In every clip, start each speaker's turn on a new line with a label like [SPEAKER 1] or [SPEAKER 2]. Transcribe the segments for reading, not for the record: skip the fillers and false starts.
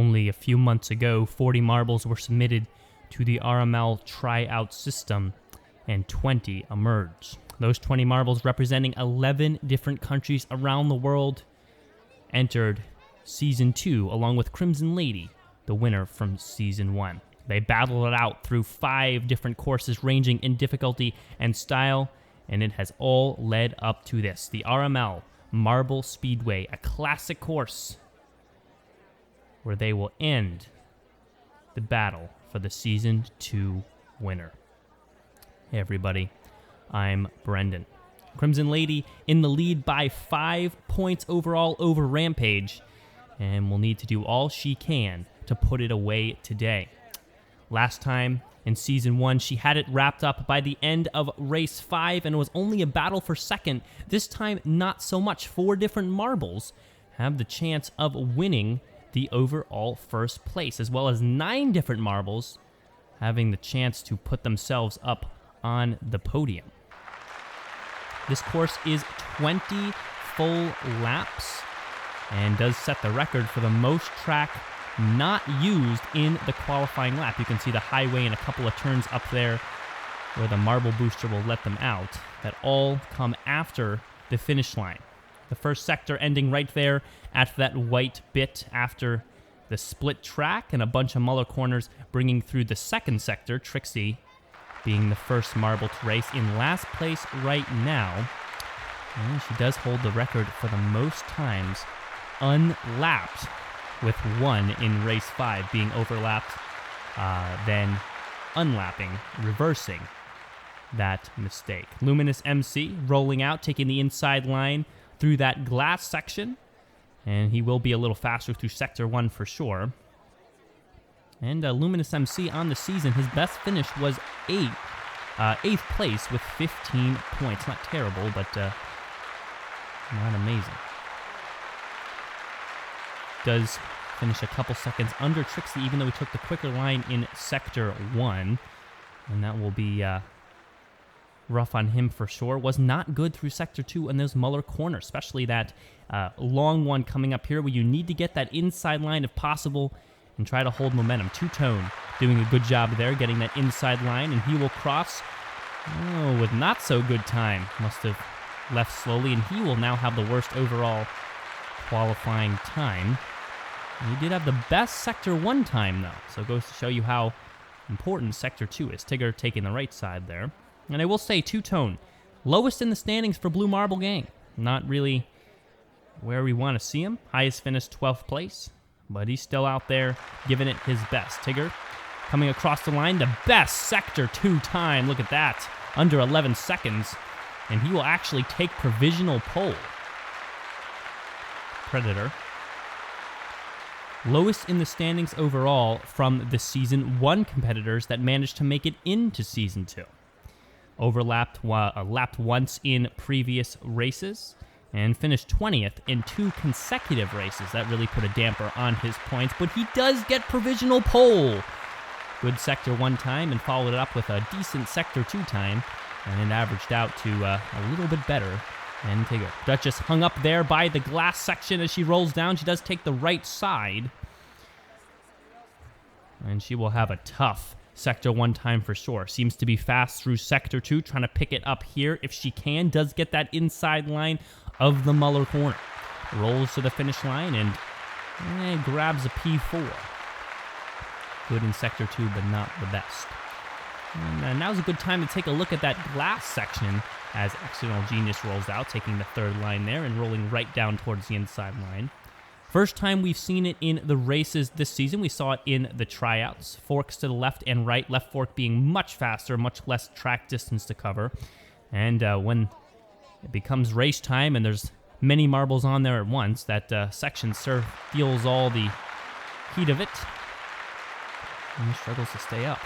[SPEAKER 1] Only a few months ago, 40 marbles were submitted to the RML tryout system, and 20 emerged. Those 20 marbles, representing 11 different countries around the world, entered Season 2, along with Crimson Lady, the winner from Season 1. They battled it out through 5 different courses, ranging in difficulty and style, and it has all led up to this, the RML Marble Speedway, a classic course where they will end the battle for the Season 2 winner. Hey everybody, I'm Brendan. Crimson Lady in the lead by 5 points overall over Rampage, and will need to do all she can to put it away today. Last time in Season 1, she had it wrapped up by the end of Race 5, and it was only a battle for second. This time, not so much. 4 different marbles have the chance of winning the overall first place, as well as 9 different marbles having the chance to put themselves up on the podium. This course is 20 full laps and does set the record for the most track not used in the qualifying lap. You can see the highway and a couple of turns up there where the marble booster will let them out, that all come after the finish line. The first sector ending right there at that white bit after the split track, and a bunch of Muller corners bringing through the second sector, Trixie being the first marble to race in last place right now. And she does hold the record for the most times unlapped, with 1 in race 5 being overlapped, then unlapping, reversing that mistake. Luminous MC rolling out, taking the inside line through that glass section, and he will be a little faster through Sector 1 for sure. And Luminous MC on the season, his best finish was 8th place with 15 points. Not terrible, but not amazing. Does finish a couple seconds under Trixie, even though he took the quicker line in Sector 1. And that will be rough on him for sure. Was not good through Sector 2 and those Muller corners, especially that long one coming up here where you need to get that inside line if possible and try to hold momentum. Two-Tone doing a good job there, getting that inside line, and he will cross with not so good time. Must have left slowly, and he will now have the worst overall qualifying time. He did have the best Sector 1 time, though, so it goes to show you how important Sector 2 is. Tigger taking the right side there. And I will say, Two-Tone, lowest in the standings for Blue Marble Gang. Not really where we want to see him. Highest finish, 12th place, but he's still out there giving it his best. Tigger coming across the line, the best Sector 2 time. Look at that, under 11 seconds, and he will actually take provisional pole. Predator, lowest in the standings overall from the Season 1 competitors that managed to make it into Season 2. Overlapped, lapped once in previous races, and finished 20th in 2 consecutive races. That really put a damper on his points, but he does get provisional pole. Good Sector 1 time, and followed it up with a decent Sector 2 time, and it averaged out to a little bit better than Tigger. Duchess hung up there by the glass section as she rolls down. She does take the right side, and she will have a tough Sector 1 time for sure. Seems to be fast through Sector 2, trying to pick it up here if she can. Does get that inside line of the Muller corner. Rolls to the finish line and grabs a P4. Good in Sector 2, but not the best. And now's a good time to take a look at that glass section as External Genius rolls out, taking the third line there and rolling right down towards the inside line. First time we've seen it in the races this season. We saw it in the tryouts. Forks to the left and right. Left fork being much faster, much less track distance to cover. And when it becomes race time and there's many marbles on there at once, that section feels all the heat of it. And he struggles to stay up.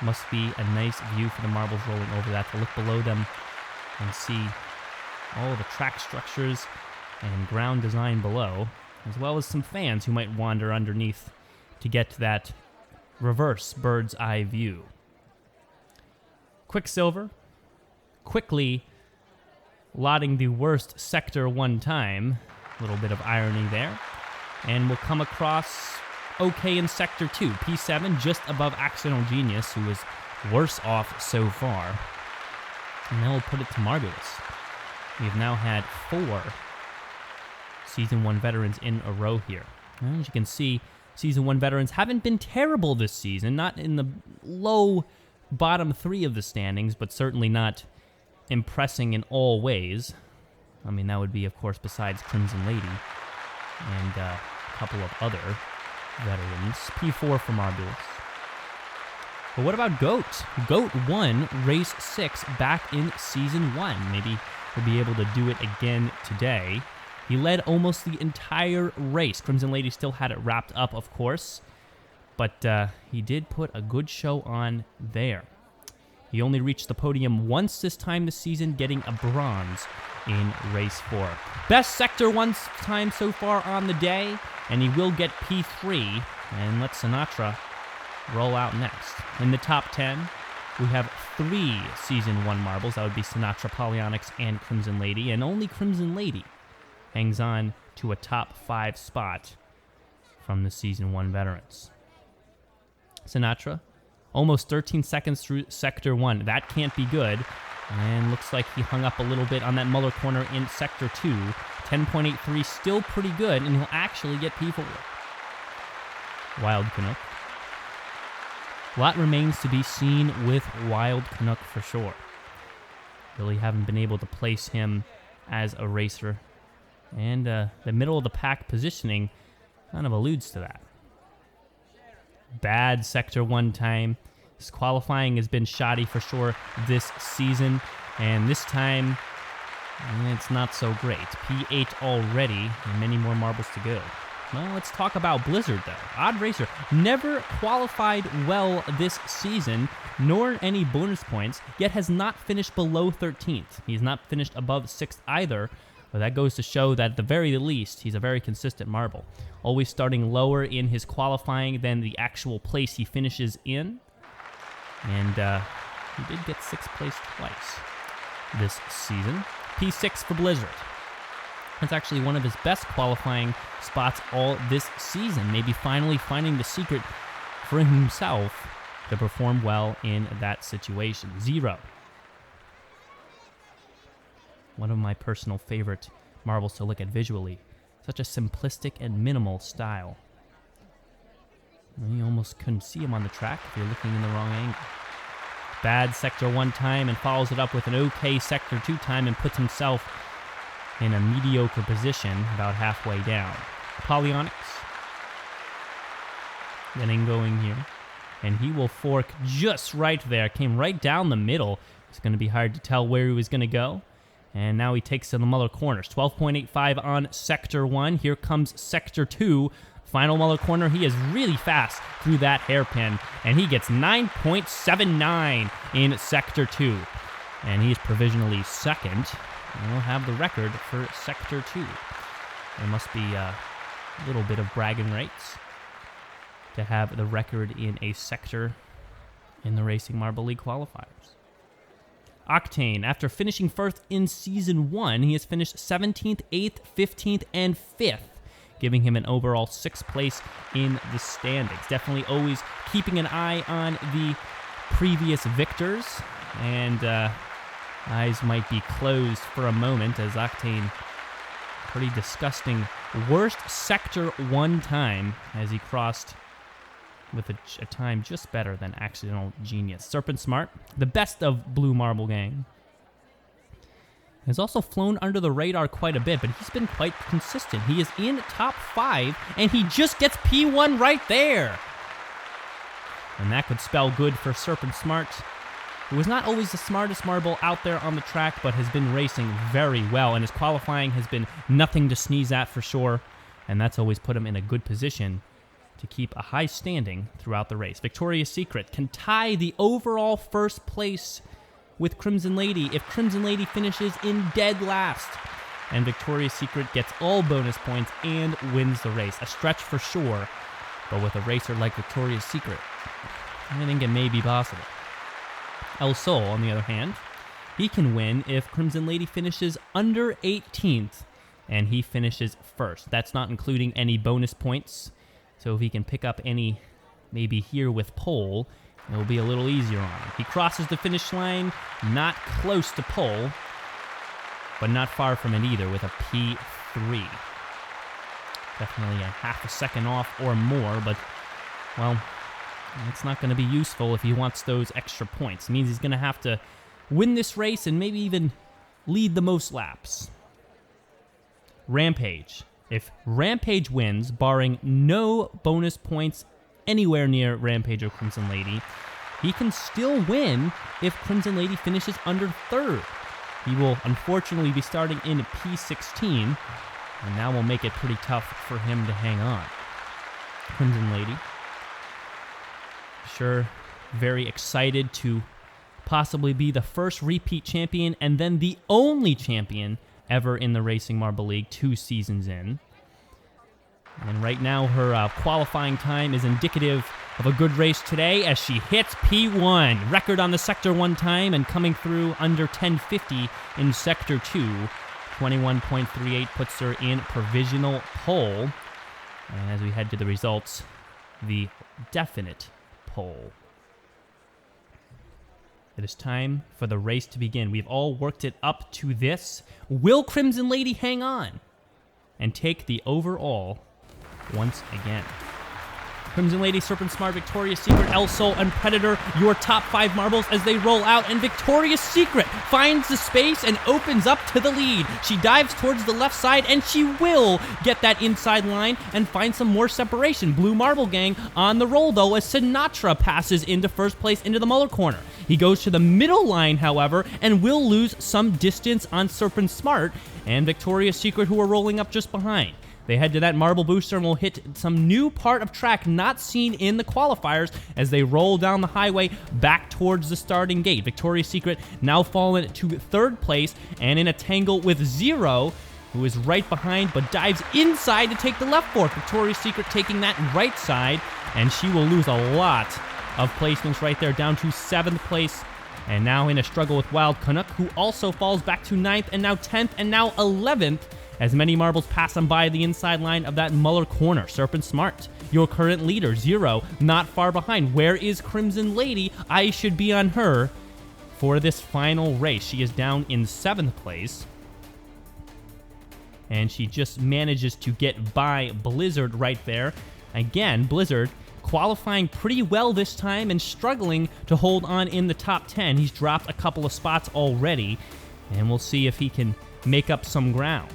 [SPEAKER 1] Must be a nice view for the marbles rolling over that, to look below them and see all the track structures and ground design below, as well as some fans who might wander underneath to get to that reverse bird's eye view. Quicksilver quickly lotting the worst Sector 1 time. A little bit of irony there. and will come across okay in Sector 2. P7 just above Accidental Genius, who is worse off so far. And then we'll put it to Marbulous. We've now had 4 Season 1 veterans in a row here. And as you can see, Season 1 veterans haven't been terrible this season, not in the low bottom 3 of the standings, but certainly not impressing in all ways. I mean, that would be, of course, besides Crimson Lady and a couple of other veterans. P4 for Marbulous. But what about Goat? Goat won Race 6 back in Season 1. Maybe he'll be able to do it again today. He led almost the entire race. Crimson Lady still had it wrapped up, of course, but he did put a good show on there. He only reached the podium once this time this season, getting a bronze in Race 4. Best Sector 1 time so far on the day, and he will get P3, and let Sinatra roll out next. In the top 10, we have 3 Season 1 marbles. That would be Sinatra, Polyonics, and Crimson Lady, and only Crimson Lady hangs on to a top 5 spot from the Season 1 veterans. Sinatra, almost 13 seconds through Sector 1. That can't be good. And looks like he hung up a little bit on that Muller corner in Sector 2. 10.83, still pretty good, and he'll actually get P4. Wild Canuck. A lot remains to be seen with Wild Canuck for sure. Really haven't been able to place him as a racer. And the middle of the pack positioning kind of alludes to that. Bad Sector 1 time. His qualifying has been shoddy for sure this season. And this time, it's not so great. P8 already, and many more marbles to go. Well, let's talk about Blizzard, though. Odd racer. Never qualified well this season, nor any bonus points, yet has not finished below 13th. He's not finished above 6th either. But that goes to show that at the very least, he's a very consistent marble. Always starting lower in his qualifying than the actual place he finishes in. And he did get 6th place twice this season. P6 for Blizzard. That's actually one of his best qualifying spots all this season. Maybe finally finding the secret for himself to perform well in that situation. 0. One of my personal favorite marbles to look at visually. Such a simplistic and minimal style. You almost couldn't see him on the track if you're looking in the wrong angle. Bad Sector 1 time and follows it up with an okay Sector 2 time and puts himself in a mediocre position about halfway down. Polyonics. Getting going here. And he will fork just right there. Came right down the middle. It's going to be hard to tell where he was going to go. And now he takes to the Muller corners. 12.85 on Sector 1. Here comes Sector 2. Final Muller corner. He is really fast through that hairpin. And he gets 9.79 in Sector 2. And he's provisionally second. And we'll have the record for Sector 2. There must be a little bit of bragging rights to have the record in a sector in the Racing Marble League qualifiers. Octane, after finishing first in Season 1, he has finished 17th, 8th, 15th, and 5th, giving him an overall 6th place in the standings. Definitely always keeping an eye on the previous victors, and eyes might be closed for a moment as Octane, pretty disgusting, worst Sector 1 time as he crossed with a time just better than Accidental Genius. Serpent Smart, the best of Blue Marble Gang, has also flown under the radar quite a bit, but he's been quite consistent. He is in top 5, and he just gets P1 right there. And that could spell good for Serpent Smart, who is not always the smartest marble out there on the track, but has been racing very well, and his qualifying has been nothing to sneeze at for sure, and that's always put him in a good position to keep a high standing throughout the race. Victoria's Secret can tie the overall first place with Crimson Lady if Crimson Lady finishes in dead last. And Victoria's Secret gets all bonus points and wins the race. A stretch for sure, but with a racer like Victoria's Secret, I think it may be possible. El Sol, on the other hand, he can win if Crimson Lady finishes under 18th and he finishes first. That's not including any bonus points. So if he can pick up any, maybe here with pole, it'll be a little easier on him. He crosses the finish line, not close to pole, but not far from it either with a P3. Definitely a half a second off or more, but, well, it's not going to be useful if he wants those extra points. It means he's going to have to win this race and maybe even lead the most laps. Rampage. If Rampage wins, barring no bonus points anywhere near Rampage or Crimson Lady, he can still win if Crimson Lady finishes under third. He will unfortunately be starting in P16, and now will make it pretty tough for him to hang on. Crimson Lady, sure, very excited to possibly be the first repeat champion and then the only champion ever in the Racing Marble League 2 seasons in. And right now her qualifying time is indicative of a good race today as she hits P1. Record on the Sector 1 time and coming through under 10:50 in Sector 2. 21.38 puts her in provisional pole. And as we head to the results, the definite pole. It is time for the race to begin. We've all worked it up to this. Will Crimson Lady hang on and take the overall once again? Crimson Lady, Serpent Smart, Victoria's Secret, El Sol, and Predator, your top 5 marbles as they roll out, and Victoria's Secret finds the space and opens up to the lead. She dives towards the left side, and she will get that inside line and find some more separation. Blue Marble Gang on the roll, though, as Sinatra passes into first place into the Muller corner. He goes to the middle line, however, and will lose some distance on Serpent Smart and Victoria's Secret, who are rolling up just behind. They head to that marble booster and will hit some new part of track not seen in the qualifiers as they roll down the highway back towards the starting gate. Victoria's Secret now fallen to third place and in a tangle with Zero, who is right behind but dives inside to take the left fork. Victoria's Secret taking that right side, and she will lose a lot of placements right there, down to 7th place. And now in a struggle with Wild Canuck, who also falls back to 9th and now 10th and now 11th. As many marbles pass them by the inside line of that Muller corner. Serpent Smart, your current leader. Zero, not far behind. Where is Crimson Lady? I should be on her for this final race. She is down in 7th place. And she just manages to get by Blizzard right there. Again, Blizzard qualifying pretty well this time and struggling to hold on in the top 10. He's dropped a couple of spots already. And we'll see if he can make up some ground.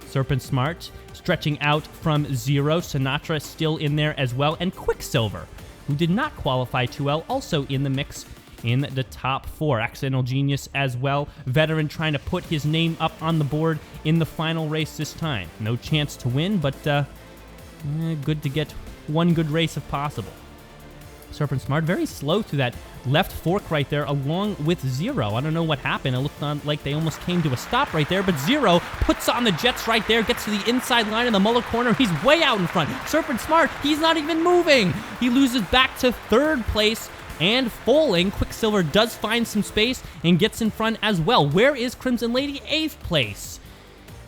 [SPEAKER 1] Serpent Smart stretching out from Zero. Sinatra still in there as well. And Quicksilver, who did not qualify too well, also in the mix in the top 4. Accidental Genius as well. Veteran trying to put his name up on the board in the final race this time. No chance to win, but good to get one good race if possible. Serpent Smart very slow through that left fork right there along with Zero. I don't know what happened. It looked like they almost came to a stop right there, but Zero puts on the jets right there, gets to the inside line in the Muller corner. He's way out in front. Serpent Smart, he's not even moving. He loses back to 3rd place and falling. Quicksilver does find some space and gets in front as well. Where is Crimson Lady? 8th place.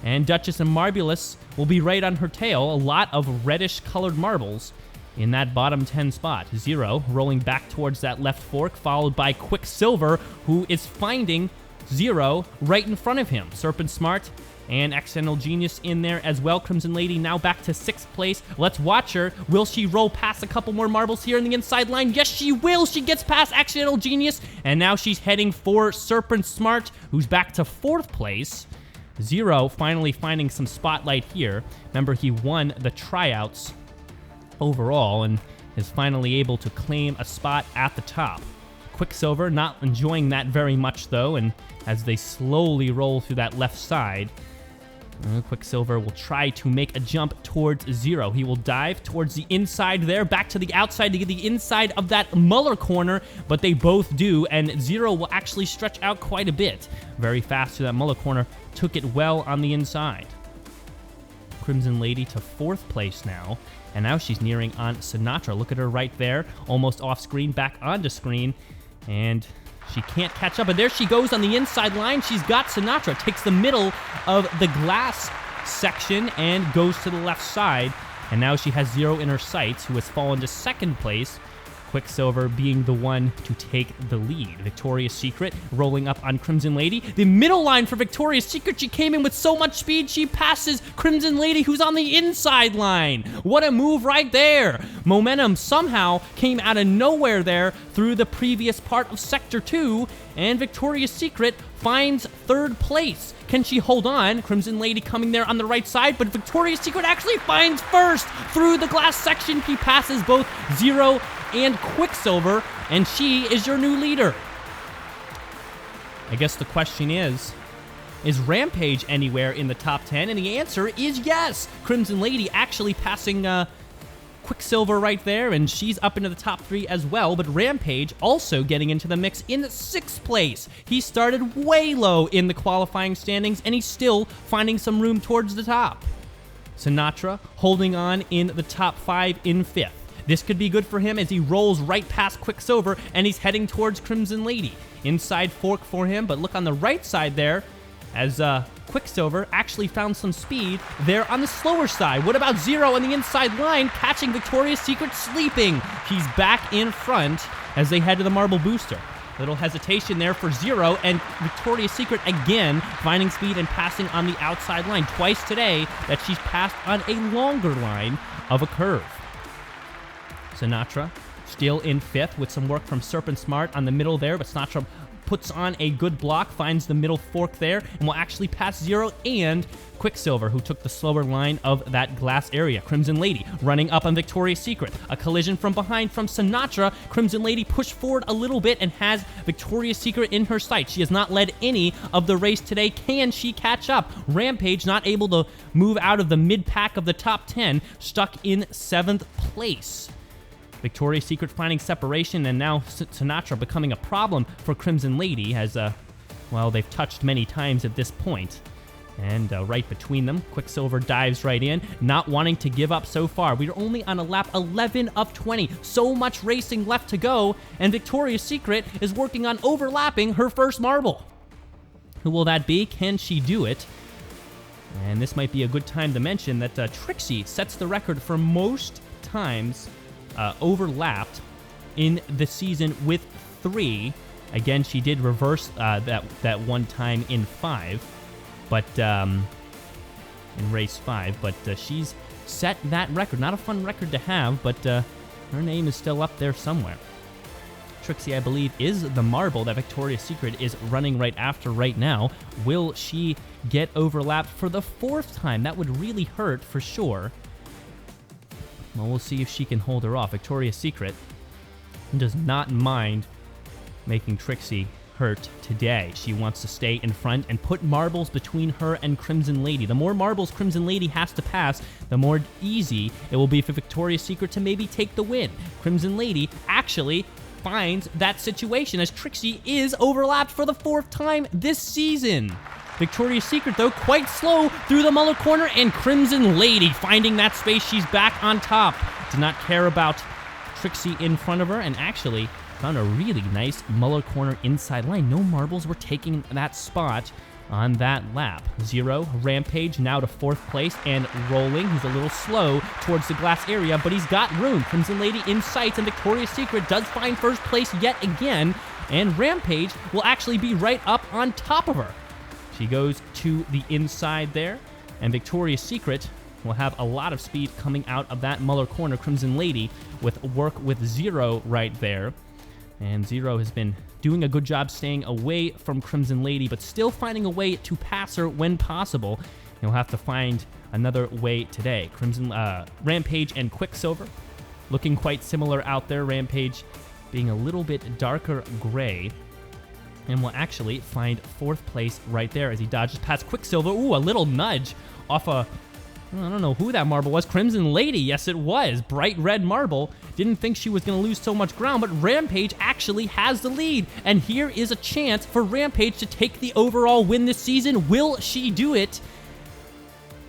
[SPEAKER 1] And Duchess and Marbulus will be right on her tail. A lot of reddish colored marbles in that bottom 10 spot. Zero rolling back towards that left fork, followed by Quicksilver, who is finding Zero right in front of him. Serpent Smart and Accidental Genius in there as well. Crimson Lady now back to 6th place. Let's watch her. Will she roll past a couple more marbles here in the inside line? Yes, she will. She gets past Accidental Genius, and now she's heading for Serpent Smart, who's back to 4th place. Zero finally finding some spotlight here. Remember, he won the tryouts overall and is finally able to claim a spot at the top. Quicksilver not enjoying that very much though, and as they slowly roll through that left side, Quicksilver will try to make a jump towards Zero. He will dive towards the inside there, back to the outside to get the inside of that Muller corner, but they both do, and Zero will actually stretch out quite a bit. Very fast to that Muller corner, took it well on the inside. Crimson Lady to 4th place now, and now she's nearing on Sinatra. Look at her right there, almost off screen, back onto screen, and she can't catch up. And there she goes on the inside line. She's got Sinatra. Takes the middle of the glass section and goes to the left side. And now she has Zero in her sights, who has fallen to second place. Quicksilver being the one to take the lead. Victoria's Secret rolling up on Crimson Lady. The middle line for Victoria's Secret. She came in with so much speed, she passes Crimson Lady, who's on the inside line. What a move right there. Momentum somehow came out of nowhere there through the previous part of Sector 2, and Victoria's Secret finds third place. Can she hold on? Crimson Lady coming there on the right side, but Victoria's Secret actually finds first through the glass section. She passes both Zero and Quicksilver, and she is your new leader. I guess the question is Rampage anywhere in the top 10? And the answer is yes. Crimson Lady actually passing Quicksilver right there, and she's up into the top 3 as well, but Rampage also getting into the mix in 6th place. He started way low in the qualifying standings, and he's still finding some room towards the top. Sinatra holding on in the top 5 in 5th. This could be good for him as he rolls right past Quicksilver, and he's heading towards Crimson Lady. Inside fork for him, but look on the right side there, as Quicksilver actually found some speed there on the slower side. What about Zero on the inside line, catching Victoria's Secret sleeping? He's back in front as they head to the Marble Booster. Little hesitation there for Zero, and Victoria's Secret again finding speed and passing on the outside line. Twice today that she's passed on a longer line of a curve. Sinatra still in 5th with some work from Serpent Smart on the middle there, but Sinatra puts on a good block, finds the middle fork there, and will actually pass Zero and Quicksilver, who took the slower line of that glass area. Crimson Lady running up on Victoria's Secret. A collision from behind from Sinatra. Crimson Lady pushed forward a little bit and has Victoria's Secret in her sight. She has not led any of the race today. Can she catch up? Rampage not able to move out of the mid-pack of the top 10, stuck in 7th place. Victoria's Secret finding separation, and now Sinatra becoming a problem for Crimson Lady as, well, they've touched many times at this point. And right between them, Quicksilver dives right in, not wanting to give up so far. We are only on a lap 11 of 20. So much racing left to go, and Victoria's Secret is working on overlapping her first marble. Who will that be? Can she do it? And this might be a good time to mention that Trixie sets the record for most times overlapped in the season with 3. Again, she did reverse that one time in 5, but in race 5. But she's set that record. Not a fun record to have, but her name is still up there somewhere. Trixie, I believe, is the marble that Victoria's Secret is running right after right now. Will she get overlapped for the 4th time? That would really hurt for sure. Well, we'll see if she can hold her off. Victoria's Secret does not mind making Trixie hurt today. She wants to stay in front and put marbles between her and Crimson Lady. The more marbles Crimson Lady has to pass, the more easy it will be for Victoria's Secret to maybe take the win. Crimson Lady actually finds that situation as Trixie is overlapped for the 4th time this season. Victoria's Secret, though, quite slow through the Muller corner, and Crimson Lady finding that space. She's back on top. Did not care about Trixie in front of her, and actually found a really nice Muller corner inside line. No marbles were taking that spot on that lap. Zero, Rampage now to 4th place and rolling. He's a little slow towards the glass area, but he's got room. Crimson Lady in sight, and Victoria's Secret does find first place yet again, and Rampage will actually be right up on top of her. She goes to the inside there, and Victoria's Secret will have a lot of speed coming out of that Muller corner. Crimson Lady with work with Zero right there. And Zero has been doing a good job staying away from Crimson Lady, but still finding a way to pass her when possible. He'll have to find another way today. Rampage and Quicksilver looking quite similar out there. Rampage being a little bit darker gray. And will actually find 4th place right there as he dodges past Quicksilver. Ooh, a little nudge off I don't know who that marble was. Crimson Lady, yes it was. Bright red marble. Didn't think she was going to lose so much ground, but Rampage actually has the lead. And here is a chance for Rampage to take the overall win this season. Will she do it?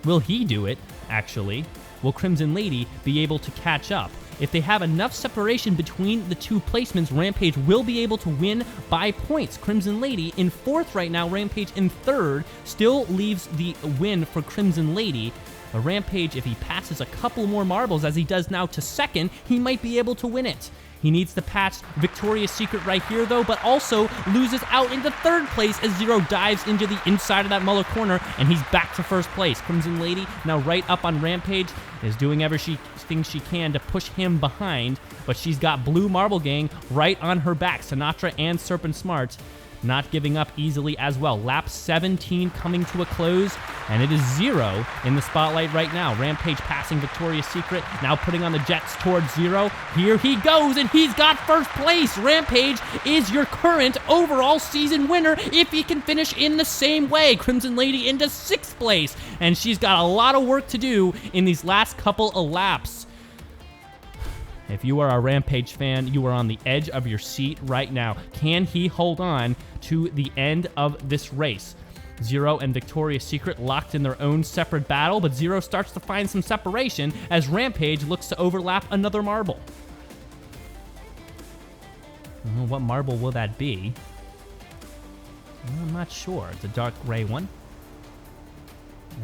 [SPEAKER 1] Will he do it, actually? Will Crimson Lady be able to catch up? if they have enough separation between the two placements, Rampage will be able to win by points. Crimson Lady in 4th right now, Rampage in 3rd, still leaves the win for Crimson Lady. A Rampage, if he passes a couple more marbles as he does now to 2nd, he might be able to win it. He needs to patch Victoria's Secret right here, though, but also loses out into 3rd place as Zero dives into the inside of that Muller corner, and he's back to 1st place. Crimson Lady, now right up on Rampage, is doing everything she can to push him behind, but she's got Blue Marble Gang right on her back. Sinatra and Serpent Smart not giving up easily as well. Lap 17 coming to a close, and it is Zero in the spotlight right now. Rampage passing Victoria's Secret, now putting on the jets towards Zero. Here he goes, and he's got 1st place. Rampage is your current overall season winner if he can finish in the same way. Crimson Lady into 6th place, and she's got a lot of work to do in these last couple of laps. If you are a Rampage fan, you are on the edge of your seat right now. Can he hold on to the end of this race? Zero and Victoria's Secret locked in their own separate battle, but Zero starts to find some separation as Rampage looks to overlap another marble. What marble will that be? I'm not sure. It's a dark gray one.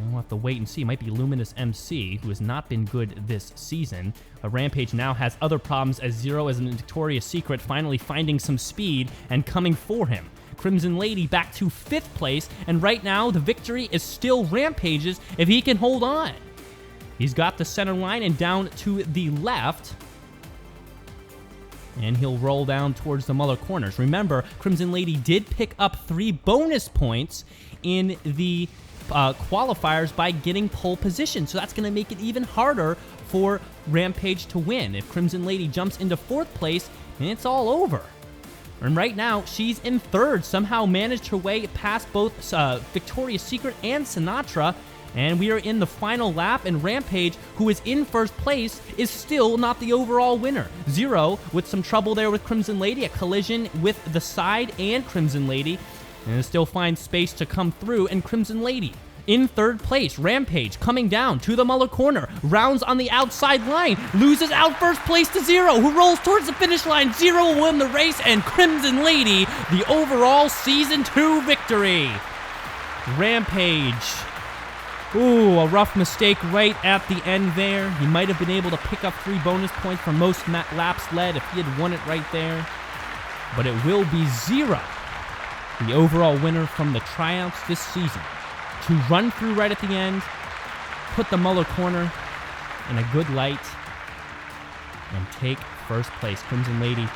[SPEAKER 1] We'll have to wait and see. It might be Luminous MC, who has not been good this season. But Rampage now has other problems as Zero is in Victoria's Secret finally finding some speed and coming for him. Crimson Lady back to 5th place, and right now the victory is still Rampage's if he can hold on. He's got the center line and down to the left, and he'll roll down towards the Muller corners. Remember, Crimson Lady did pick up 3 bonus points in the qualifiers by getting pole position, so that's going to make it even harder for Rampage to win. If Crimson Lady jumps into 4th place, then it's all over. And right now, she's in 3rd, somehow managed her way past both Victoria's Secret and Sinatra, and we are in the final lap, and Rampage, who is in 1st place, is still not the overall winner. Zero, with some trouble there with Crimson Lady, a collision with the side and Crimson Lady, and still finds space to come through, and Crimson Lady in 3rd place. Rampage coming down to the Muller corner, rounds on the outside line, loses out 1st place to Zero, who rolls towards the finish line. Zero will win the race, and Crimson Lady the overall Season 2 victory. Rampage. Ooh, a rough mistake right at the end there. He might have been able to pick up 3 bonus points for most laps led if he had won it right there. But it will be Zero, the overall winner from the tryouts this season, to run through right at the end, put the Muller corner in a good light, and take 1st place. Crimson Lady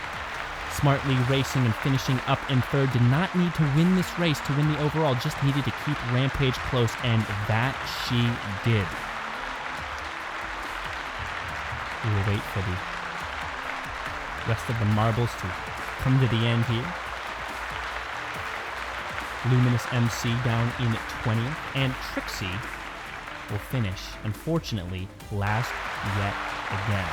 [SPEAKER 1] smartly racing and finishing up in 3rd. Did not need to win this race to win the overall, just needed to keep Rampage close, and that she did. We will wait for the rest of the marbles to come to the end here. Luminous MC down in 20th, and Trixie will finish, unfortunately, last yet again.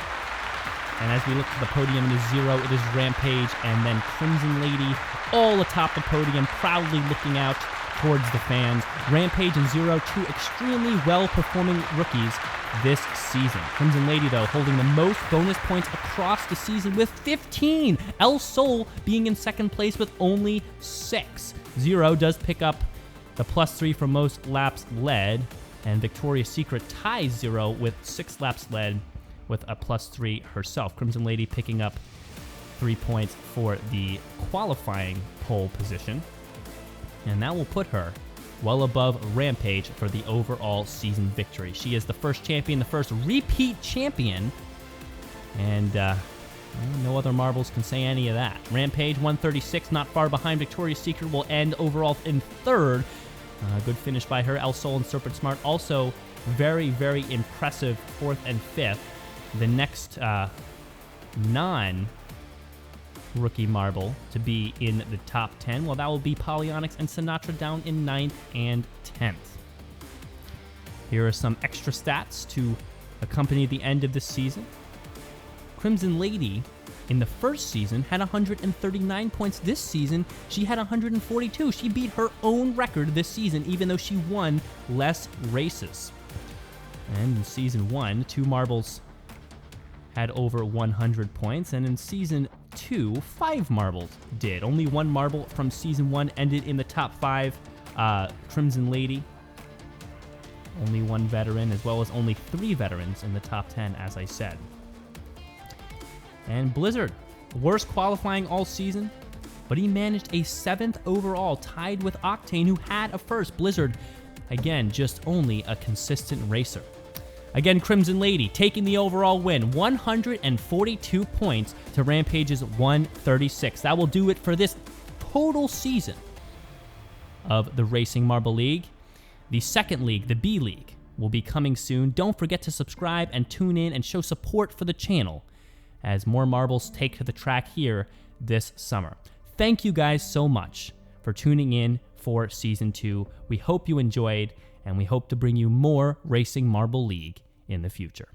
[SPEAKER 1] And as we look to the podium, it is Zero, it is Rampage, and then Crimson Lady all atop the podium, proudly looking out towards the fans. Rampage and Zero, 2 extremely well-performing rookies this season. Crimson Lady, though, holding the most bonus points across the season with 15. El Sol being in 2nd place with only 6. Zero does pick up the +3 for most laps led, and Victoria's Secret ties Zero with 6 laps led with a +3 herself. Crimson Lady picking up 3 points for the qualifying pole position, and that will put her well above Rampage for the overall season victory. She is the first champion, the first repeat champion, and no other marbles can say any of that. Rampage, 136, not far behind. Victoria's Secret will end overall in 3rd. Good finish by her. El Sol and Serpent Smart also very, very impressive 4th and 5th. The next non-rookie marble to be in the top 10, well, that will be Polyonics and Sinatra down in 9th and 10th. Here are some extra stats to accompany the end of this season. Crimson Lady in the 1st season had 139 points. This season, she had 142. She beat her own record this season, even though she won less races. And in Season 1, 2 marbles had over 100 points, and in Season 2, 5 marbles did. Only 1 marble from Season 1 ended in the top 5. Crimson Lady, only 1 veteran, as well as only 3 veterans in the top 10, as I said. And Blizzard, worst qualifying all season, but he managed a 7th overall, tied with Octane, who had a first. Blizzard, again, just only a consistent racer. Again, Crimson Lady taking the overall win, 142 points to Rampage's 136. That will do it for this total season of the Racing Marble League. The second league, the B League, will be coming soon. Don't forget to subscribe and tune in and show support for the channel as more marbles take to the track here this summer. Thank you guys so much for tuning in for Season 2. We hope you enjoyed, and we hope to bring you more Racing Marble League in the future.